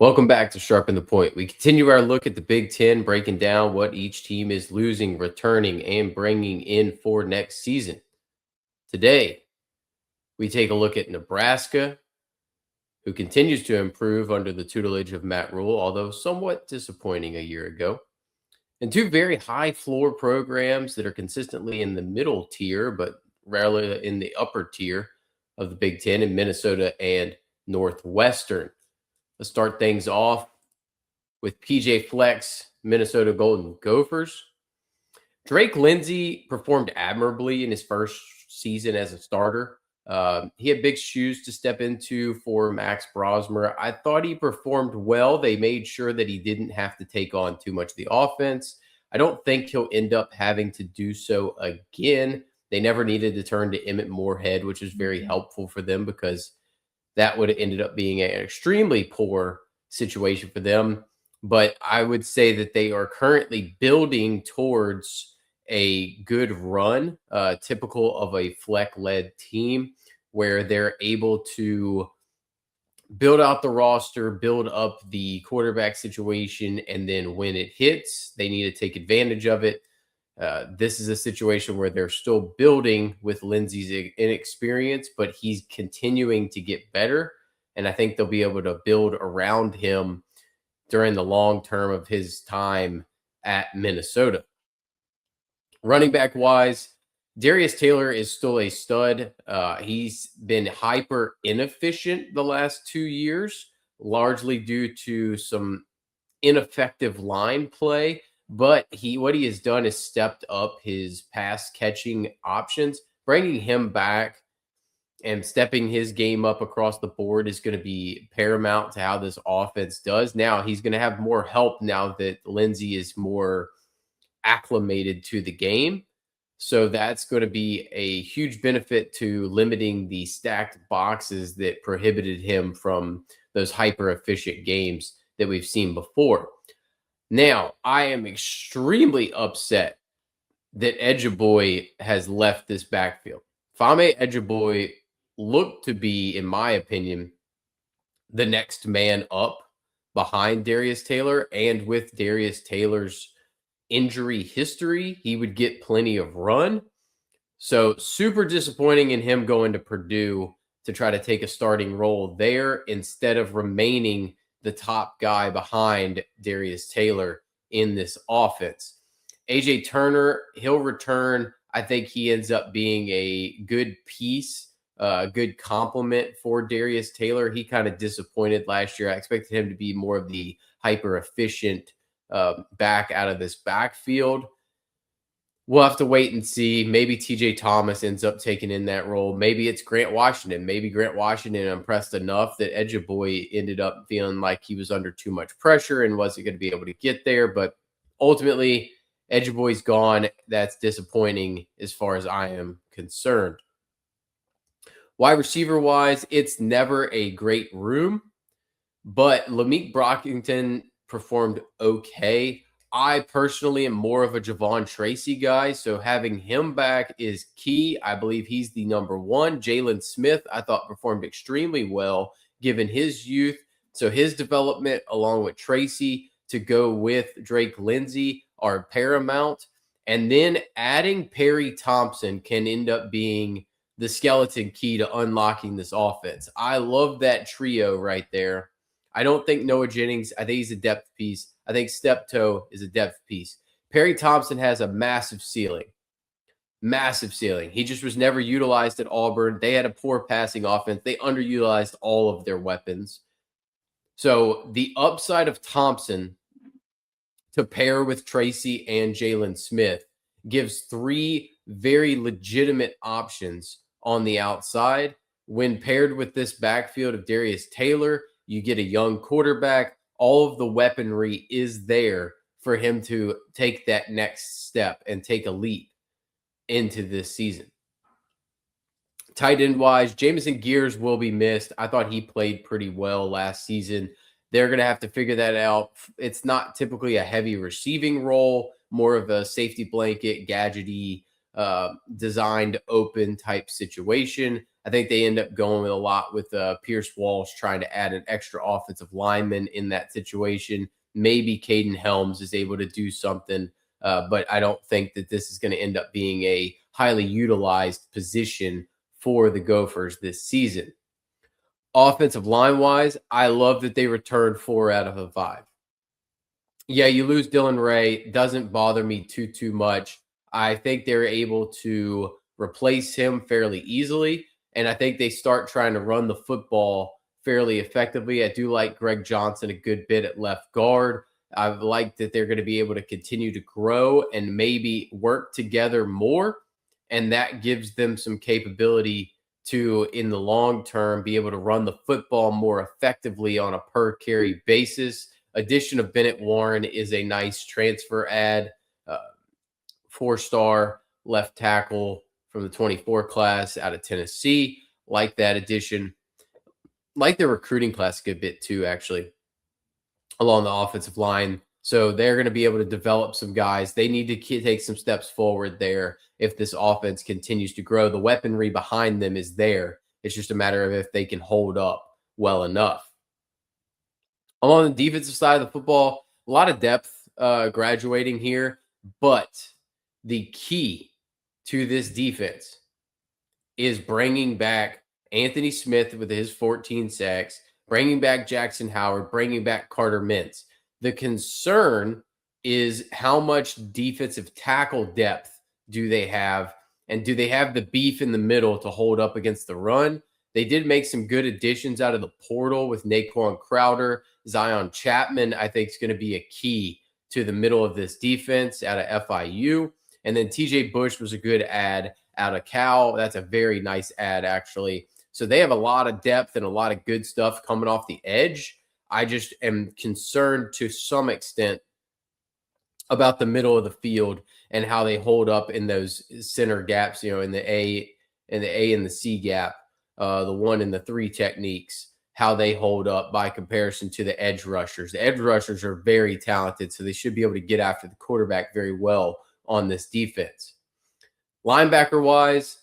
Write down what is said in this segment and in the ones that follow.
Welcome back to Sharpen the Point. We continue our look at the Big Ten, breaking down what each team is losing, returning, and bringing in for next season. Today, we take a look at Nebraska, who continues to improve under the tutelage of Matt Rule, although somewhat disappointing a year ago. And two very high floor programs that are consistently in the middle tier, but rarely in the upper tier of the Big Ten in Minnesota and Northwestern. Let's start things off with PJ Fleck's Minnesota Golden Gophers. Drake Lindsey performed admirably in his first season as a starter. He had big shoes to step into for Max Brosmer. I thought he performed well. They made sure that he didn't have to take on too much of the offense. I don't think he'll end up having to do so again. They never needed to turn to Emmett Moorhead, which was very helpful for them because that would have ended up being an extremely poor situation for them. But I would say that they are currently building towards a good run, typical of a Fleck-led team, where they're able to build out the roster, build up the quarterback situation, and then when it hits, they need to take advantage of it. This is a situation where they're still building with Lindsey's inexperience, but he's continuing to get better. And I think they'll be able to build around him during the long term of his time at Minnesota. Running back wise, Darius Taylor is still a stud. He's been hyper inefficient the last 2 years, largely due to some ineffective line play. But what he has done is stepped up his pass catching options. Bringing him back and stepping his game up across the board is going to be paramount to how this offense does. Now he's going to have more help now that Lindsey is more acclimated to the game. So that's going to be a huge benefit to limiting the stacked boxes that prohibited him from those hyper efficient games that we've seen before. Now, I am extremely upset that Ejioboy has left this backfield. Fame Ejioboy looked to be, in my opinion, the next man up behind Darius Taylor. And with Darius Taylor's injury history, he would get plenty of run. So super disappointing in him going to Purdue to try to take a starting role there instead of remaining the top guy behind Darius Taylor in this offense. AJ Turner, he'll return. I think he ends up being a good piece, a good complement for Darius Taylor. He kind of disappointed last year. I expected him to be more of the hyper efficient back out of this backfield. We'll have to wait and see. Maybe TJ Thomas ends up taking in that role. Maybe it's Grant Washington. Maybe Grant Washington impressed enough that Ejioboy ended up feeling like he was under too much pressure and wasn't going to be able to get there. But ultimately, Ejioboy's gone. That's disappointing as far as I am concerned. Wide receiver wise, it's never a great room, but Lameek Brockington performed okay. I personally am more of a Javon Tracy guy, so having him back is key. I believe he's the number one. Jalen Smith, I thought, performed extremely well given his youth. So his development, along with Tracy, to go with Drake Lindsey are paramount. And then adding Perry Thompson can end up being the skeleton key to unlocking this offense. I love that trio right there. I don't think Noah Jennings, I think he's a depth piece. I think Steptoe is a depth piece. Perry Thompson has a massive ceiling. Massive ceiling. He just was never utilized at Auburn. They had a poor passing offense. They underutilized all of their weapons. So the upside of Thompson to pair with Tracy and Jalen Smith gives three very legitimate options on the outside. When paired with this backfield of Darius Taylor, you get a young quarterback. All of the weaponry is there for him to take that next step and take a leap into this season. Tight end wise, Jamison Gears will be missed. I thought he played pretty well last season. They're going to have to figure that out. It's not typically a heavy receiving role, more of a safety blanket, gadgety designed open type situation. I think they end up going with a lot with Pierce Walsh trying to add an extra offensive lineman in that situation. Maybe Caden Helms is able to do something, but I don't think that this is going to end up being a highly utilized position for the Gophers this season. Offensive line wise, I love that they returned 4 out of the 5. Yeah, you lose Dylan Ray. Doesn't bother me too much. I think they're able to replace him fairly easily, and I think they start trying to run the football fairly effectively. I do like Greg Johnson a good bit at left guard. I like that they're going to be able to continue to grow and maybe work together more, and that gives them some capability to, in the long term, be able to run the football more effectively on a per carry basis. Addition of Bennett Warren is a nice transfer add. 4-star left tackle from the 24 class out of Tennessee. Like that addition. Like their recruiting class a good bit too, actually, along the offensive line. So they're going to be able to develop some guys. They need to take some steps forward there if this offense continues to grow. The weaponry behind them is there. It's just a matter of if they can hold up well enough. Along the defensive side of the football, a lot of depth graduating here, but the key to this defense is bringing back Anthony Smith with his 14 sacks, bringing back Jackson Howard, bringing back Carter Mintz. The concern is how much defensive tackle depth do they have, and do they have the beef in the middle to hold up against the run? They did make some good additions out of the portal with Naquan Crowder. Zion Chapman, I think, is going to be a key to the middle of this defense out of FIU. And then TJ Bush was a good add out of Cal. That's a very nice add, actually. So they have a lot of depth and a lot of good stuff coming off the edge. I just am concerned to some extent about the middle of the field and how they hold up in those center gaps, in the A and the C gap, the 1 and the 3 techniques, how they hold up by comparison to the edge rushers. The edge rushers are very talented, so they should be able to get after the quarterback very well on this defense. Linebacker-wise,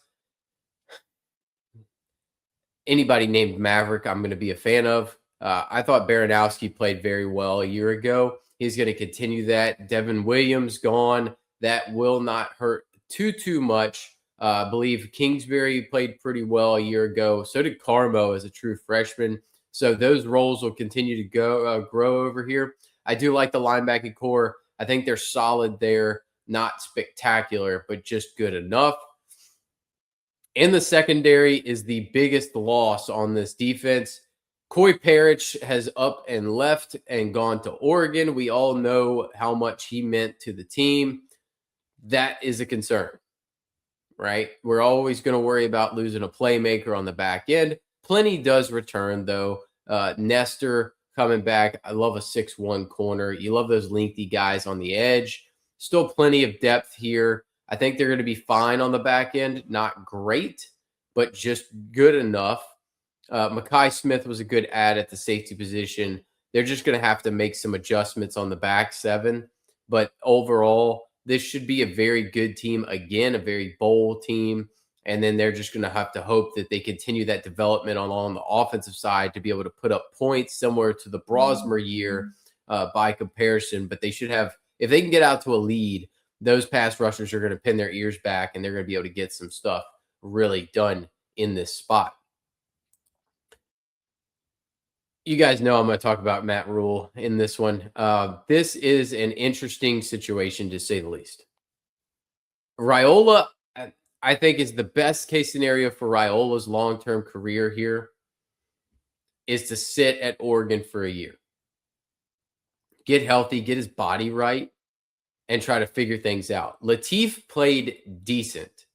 anybody named Maverick, I'm going to be a fan of. I thought Baranowski played very well a year ago. He's going to continue that. Devin Williams gone. That will not hurt too much. I believe Kingsbury played pretty well a year ago. So did Carmo as a true freshman. So those roles will continue to grow over here. I do like the linebacking core. I think they're solid there. Not spectacular, but just good enough. In the secondary is the biggest loss on this defense. Coy Parrish has up and left and gone to Oregon. We all know how much he meant to the team. That is a concern, right? We're always going to worry about losing a playmaker on the back end. Plenty does return, though. Nestor coming back. I love a 6'1" corner. You love those lengthy guys on the edge. Still plenty of depth here. I think they're going to be fine on the back end. Not great, but just good enough. Mekhi Smith was a good add at the safety position. They're just going to have to make some adjustments on the back 7. But overall, this should be a very good team. Again, a very bowl team. And then they're just going to have to hope that they continue that development on the offensive side to be able to put up points similar to the Brosmer year by comparison. But they should have, if they can get out to a lead, those pass rushers are going to pin their ears back and they're going to be able to get some stuff really done in this spot. You guys know I'm going to talk about Matt Rule in this one. This is an interesting situation, to say the least. Raiola, I think, is the best case scenario for Raiola's long-term career here is to sit at Oregon for a year. Get healthy, get his body right, and try to figure things out. Latif played decent.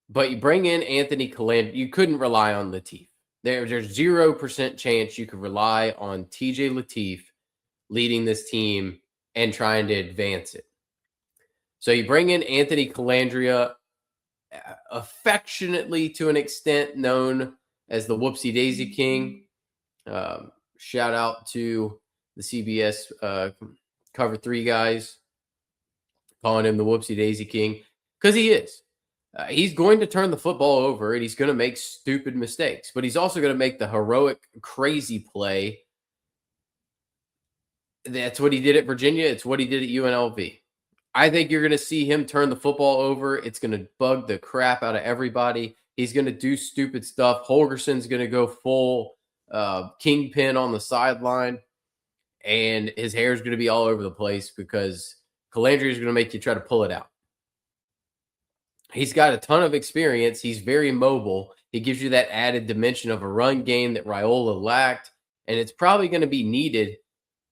But you bring in Anthony Calandra, you couldn't rely on Latif. There's 0% chance you could rely on TJ Latif leading this team and trying to advance it. So you bring in Anthony Calandria, affectionately to an extent known as the Whoopsie Daisy King. Shout out to the CBS Cover 3 guys. calling him the whoopsie daisy king, because he is. He's going to turn the football over and he's going to make stupid mistakes, but he's also going to make the heroic, crazy play. That's what he did at Virginia. It's what he did at UNLV. I think you're going to see him turn the football over. It's going to bug the crap out of everybody. He's going to do stupid stuff. Holgerson's going to go full kingpin on the sideline, and his hair is going to be all over the place because Calandria is going to make you try to pull it out. He's got a ton of experience. He's very mobile. He gives you that added dimension of a run game that Raiola lacked, and it's probably going to be needed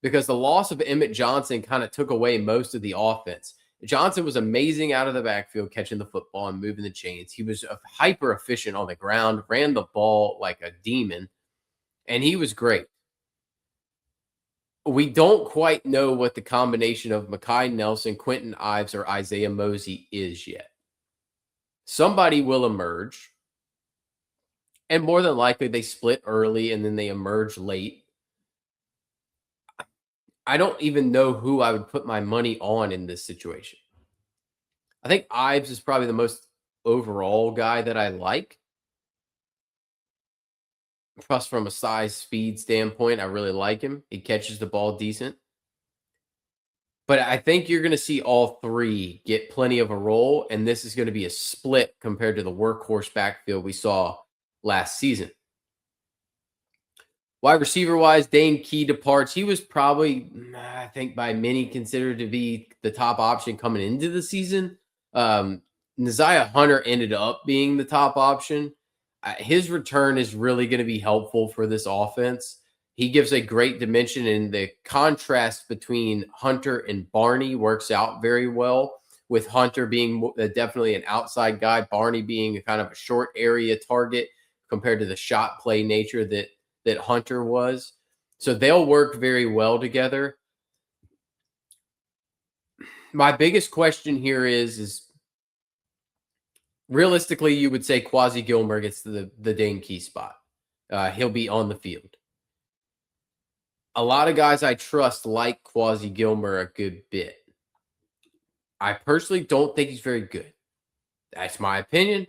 because the loss of Emmett Johnson kind of took away most of the offense. Johnson was amazing out of the backfield, catching the football and moving the chains. He was hyper efficient on the ground, ran the ball like a demon, and he was great. We don't quite know what the combination of Mekhi Nelson, Quentin Ives, or Isaiah Mosey is yet. Somebody will emerge, and more than likely they split early and then they emerge late. I don't even know who I would put my money on in this situation. I think Ives is probably the most overall guy that I like. Plus, from a size speed standpoint, I really like him. He catches the ball decent. But I think you're going to see all three get plenty of a role, and this is going to be a split compared to the workhorse backfield we saw last season. Wide receiver-wise, Dane Key departs. He was probably, I think, by many considered to be the top option coming into the season. Neziah Hunter ended up being the top option. His return is really going to be helpful for this offense. He gives a great dimension, and the contrast between Hunter and Barney works out very well, with Hunter being definitely an outside guy, Barney being a kind of a short area target compared to the shot play nature that Hunter was. So they'll work very well together. My biggest question here is realistically, you would say Quasi Gilmer gets the Dane Key spot. He'll be on the field. A lot of guys I trust like Quasi Gilmer a good bit. I personally don't think he's very good. That's my opinion.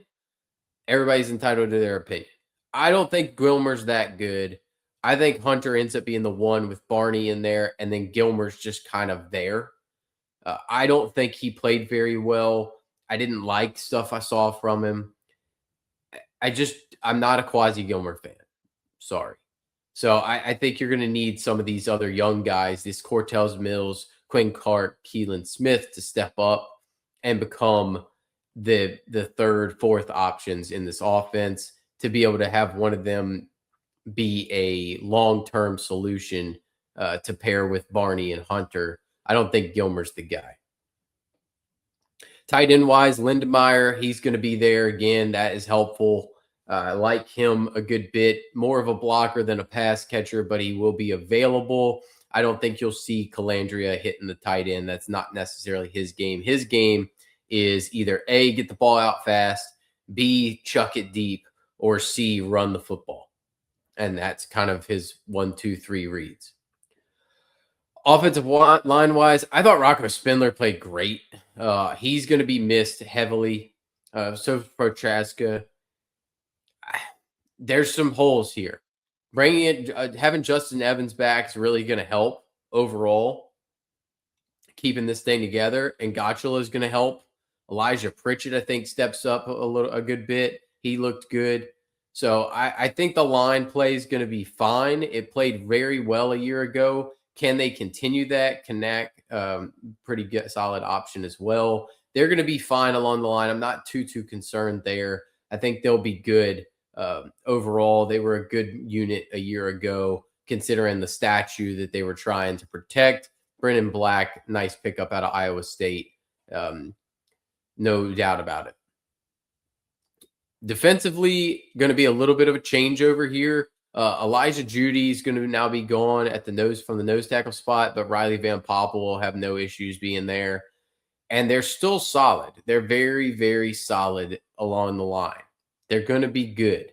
Everybody's entitled to their opinion. I don't think Gilmer's that good. I think Hunter ends up being the one with Barney in there, and then Gilmer's just kind of there. I don't think he played very well. I didn't like stuff I saw from him. I'm not a Quasi Gilmer fan. Sorry. So I think you're going to need some of these other young guys, this Cortez Mills, Quinn Clark, Keelan Smith, to step up and become the third, fourth options in this offense, to be able to have one of them be a long-term solution to pair with Barney and Hunter. I don't think Gilmer's the guy. Tight end wise, Lindemeyer, he's going to be there again. That is helpful. I like him a good bit. More of a blocker than a pass catcher, but he will be available. I don't think you'll see Calandria hitting the tight end. That's not necessarily his game. His game is either A, get the ball out fast, B, chuck it deep, or C, run the football. And that's kind of his 1, 2, 3 reads. Offensive line-wise, I thought Rocco Spindler played great. He's going to be missed heavily. So Prochaska. There's some holes here. Bringing it, having Justin Evans back is really going to help overall, keeping this thing together. And Gotchula is going to help. Elijah Pritchett, I think, steps up a good bit. He looked good. So I think the line play is going to be fine. It played very well a year ago. Can they continue that? Kanak, pretty good, solid option as well. They're going to be fine along the line. I'm not too concerned there. I think they'll be good. Overall, they were a good unit a year ago, considering the statue that they were trying to protect. Brennan Black, nice pickup out of Iowa State. No doubt about it. Defensively, going to be a little bit of a changeover here. Elijah Judy is going to now be gone at the nose from the nose tackle spot, but Riley Van Poppel will have no issues being there. And they're still solid. They're very, very solid along the line. They're going to be good.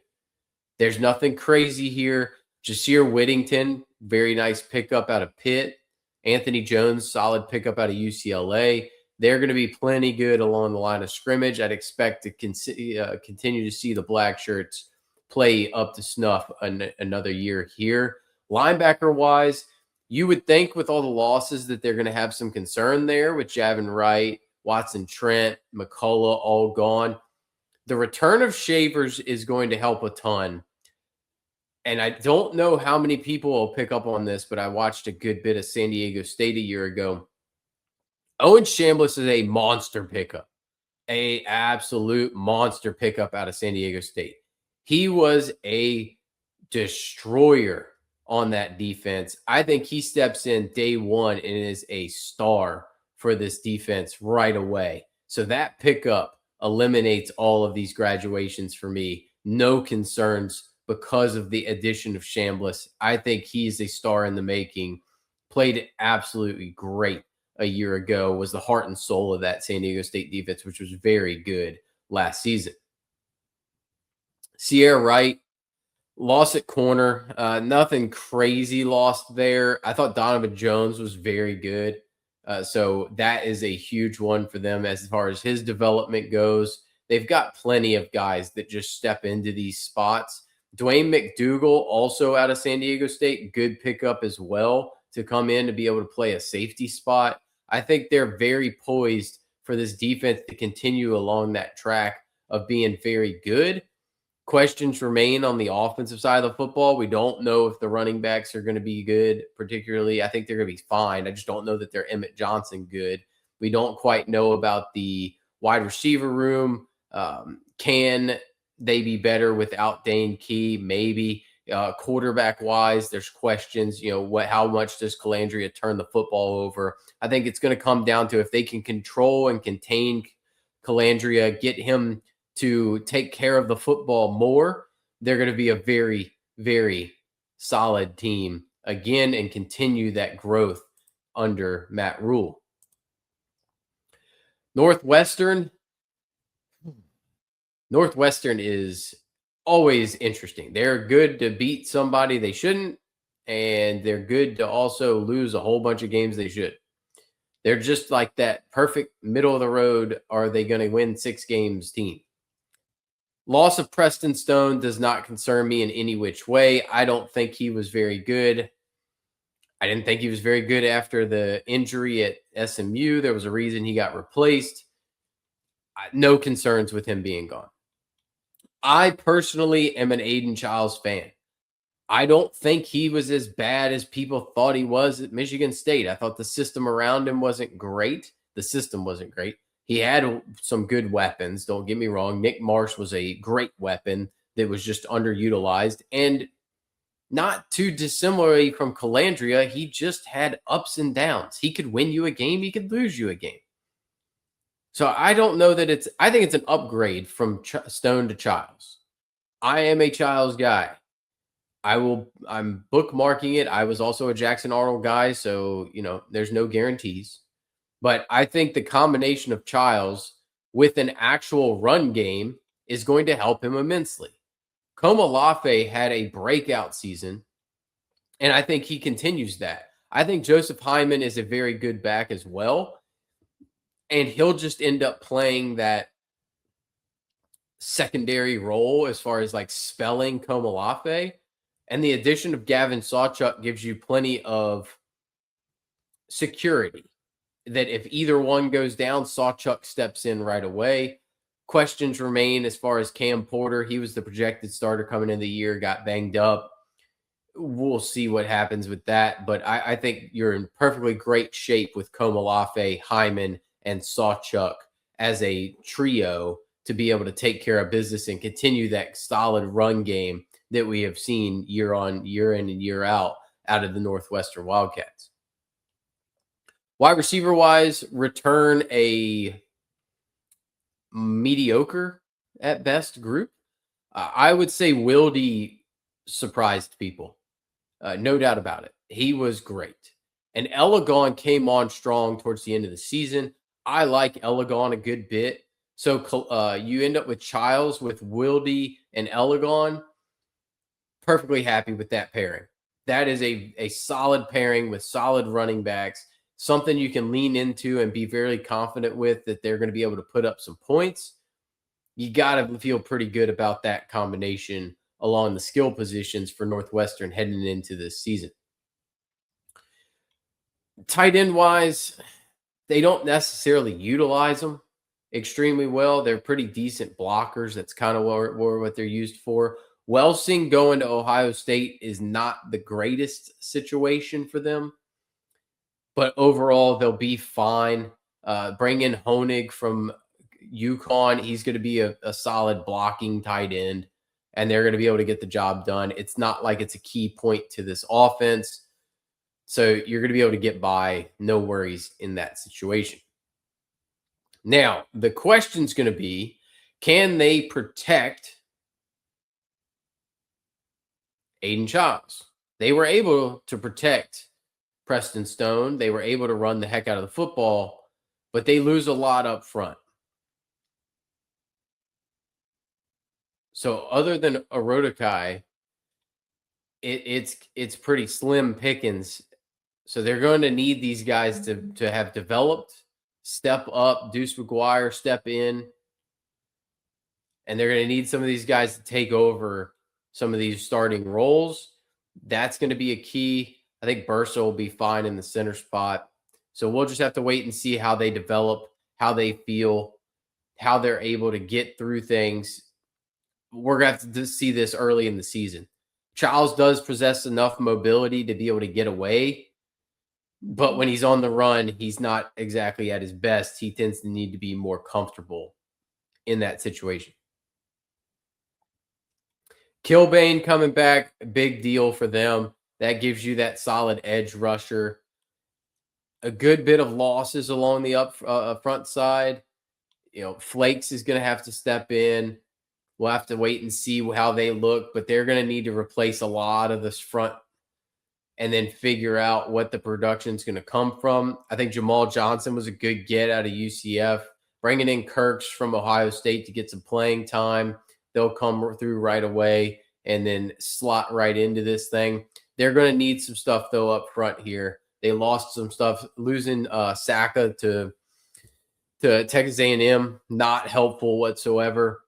There's nothing crazy here. Jasir Whittington, very nice pickup out of Pitt. Anthony Jones, solid pickup out of UCLA. They're going to be plenty good along the line of scrimmage. I'd expect to continue to see the Black Shirts play up to snuff another year here. Linebacker wise, you would think with all the losses that they're going to have some concern there with Javin Wright, Watson Trent, McCullough all gone. The return of Shavers is going to help a ton. And I don't know how many people will pick up on this, but I watched a good bit of San Diego State a year ago. Owen Chambliss is a monster pickup, a absolute monster pickup out of San Diego State. He was a destroyer on that defense. I think he steps in day one and is a star for this defense right away. So that pickup eliminates all of these graduations for me. No concerns because of the addition of Chambliss. I think he's a star in the making. Played absolutely great a year ago, was the heart and soul of that San Diego State defense, which was very good last season. Sierra Wright, lost at corner. Nothing crazy lost there. I thought Donovan Jones was very good. So that is a huge one for them as far as his development goes. They've got plenty of guys that just step into these spots. Dwayne McDougal, also out of San Diego State, good pickup as well to come in to be able to play a safety spot. I think they're very poised for this defense to continue along that track of being very good. Questions remain on the offensive side of the football. We don't know if the running backs are going to be good, particularly. I think they're going to be fine. I just don't know that they're Emmett Johnson good. We don't quite know about the wide receiver room. Can they be better without Dane Key? Maybe. Quarterback wise, there's questions. How much does Calandria turn the football over? I think it's going to come down to if they can control and contain Calandria, get him to take care of the football more, they're going to be a very, very solid team again and continue that growth under Matt Rule. Northwestern is always interesting. They're good to beat somebody they shouldn't, and they're good to also lose a whole bunch of games they should. They're just like that perfect middle of the road, are they going to win 6 games team. Loss of Preston Stone does not concern me in any which way. I don't think he was very good. I didn't think he was very good after the injury at SMU. There was a reason he got replaced. No concerns with him being gone. I personally am an Aiden Childs fan. I don't think he was as bad as people thought he was at Michigan State. I thought the system around him wasn't great. The system wasn't great. He had some good weapons. Don't get me wrong. Nick Marsh was a great weapon that was just underutilized. And not too dissimilarly from Calandria, he just had ups and downs. He could win you a game. He could lose you a game. So I don't know that I think it's an upgrade from Stone to Childs. I am a Childs guy. I'm bookmarking it. I was also a Jackson Arnold guy. So, there's no guarantees. But I think the combination of Childs with an actual run game is going to help him immensely. Komolafe had a breakout season, and I think he continues that. I think Joseph Hyman is a very good back as well, and he'll just end up playing that secondary role as far as like spelling Komolafe. And the addition of Gavin Sawchuk gives you plenty of security that if either one goes down, Sawchuk steps in right away. Questions remain as far as Cam Porter. He was the projected starter coming into the year, got banged up. We'll see what happens with that. But I think you're in perfectly great shape with Komolafe, Hyman, and Sawchuk as a trio to be able to take care of business and continue that solid run game that we have seen year in and year out of the Northwestern Wildcats. Wide receiver wise, return a mediocre at best group. I would say Wilde surprised people. No doubt about it. He was great. And Elegon came on strong towards the end of the season. I like Elegon a good bit. So you end up with Childs, with Wilde, and Elegon. Perfectly happy with that pairing. That is a solid pairing with solid running backs something you can lean into and be very confident with that they're going to be able to put up some points, you got to feel pretty good about that combination along the skill positions for Northwestern heading into this season. Tight end wise, they don't necessarily utilize them extremely well. They're pretty decent blockers. That's kind of what they're used for. Welsing going to Ohio State is not the greatest situation for them, but overall they'll be fine. Bring in Honig from UConn. He's going to be a solid blocking tight end, and they're going to be able to get the job done. It's not like it's a key point to this offense. So you're going to be able to get by, no worries in that situation. Now, the question's going to be, can they protect Aiden Childs? They were able to protect Preston Stone. They were able to run the heck out of the football, but they lose a lot up front. So other than Arodakai, it's pretty slim pickings. So they're going to need these guys to have developed, step up. Deuce McGuire step in, and they're going to need some of these guys to take over some of these starting roles. That's going to be a key. I think Bursa will be fine in the center spot. So we'll just have to wait and see how they develop, how they feel, how they're able to get through things. We're going to have to see this early in the season. Childs does possess enough mobility to be able to get away, but when he's on the run, he's not exactly at his best. He tends to need to be more comfortable in that situation. Kilbane coming back, big deal for them. That gives you that solid edge rusher. A good bit of losses along the front side. Flakes is going to have to step in. We'll have to wait and see how they look, but they're going to need to replace a lot of this front and then figure out what the production is going to come from. I think Jamal Johnson was a good get out of UCF. Bringing in Kirks from Ohio State to get some playing time. They'll come through right away and then slot right into this thing. They're going to need some stuff, though, up front here. They lost some stuff. Losing Saka to Texas A&M, not helpful whatsoever.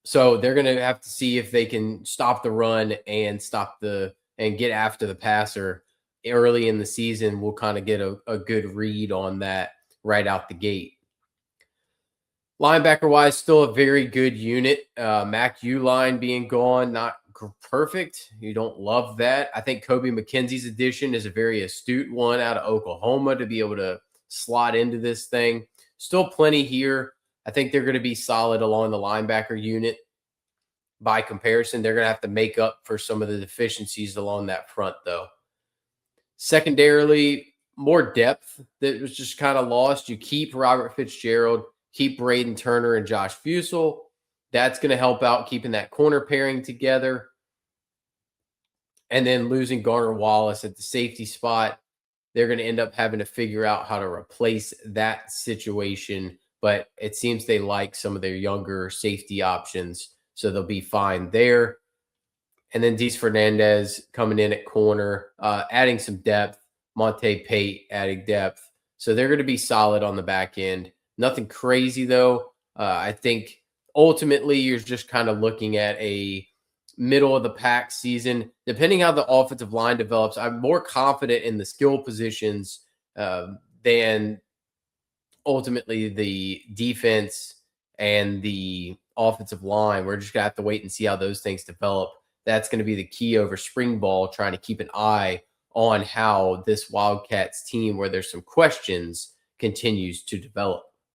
So they're going to have to see if they can stop the run and get after the passer early in the season. We'll kind of get a good read on that right out the gate. Linebacker-wise, still a very good unit. Mac Uline being gone, not perfect. You don't love that. I think Kobe McKenzie's addition is a very astute one out of Oklahoma to be able to slot into this thing. Still plenty here. I think they're going to be solid along the linebacker unit. By comparison, they're going to have to make up for some of the deficiencies along that front, though. Secondarily, more depth that was just kind of lost. You keep Robert Fitzgerald, keep Braden Turner and Josh Fusel. That's going to help out keeping that corner pairing together. And then losing Garner Wallace at the safety spot, they're going to end up having to figure out how to replace that situation. But it seems they like some of their younger safety options, so they'll be fine there. And then Dees Fernandez coming in at corner, adding some depth. Monte Pate adding depth. So they're going to be solid on the back end. Nothing crazy, though. I think ultimately you're just kind of looking at a middle-of-the-pack season. Depending how the offensive line develops, I'm more confident in the skill positions than ultimately the defense and the offensive line. We're just going to have to wait and see how those things develop. That's going to be the key over spring ball, trying to keep an eye on how this Wildcats team, where there's some questions, continues to develop.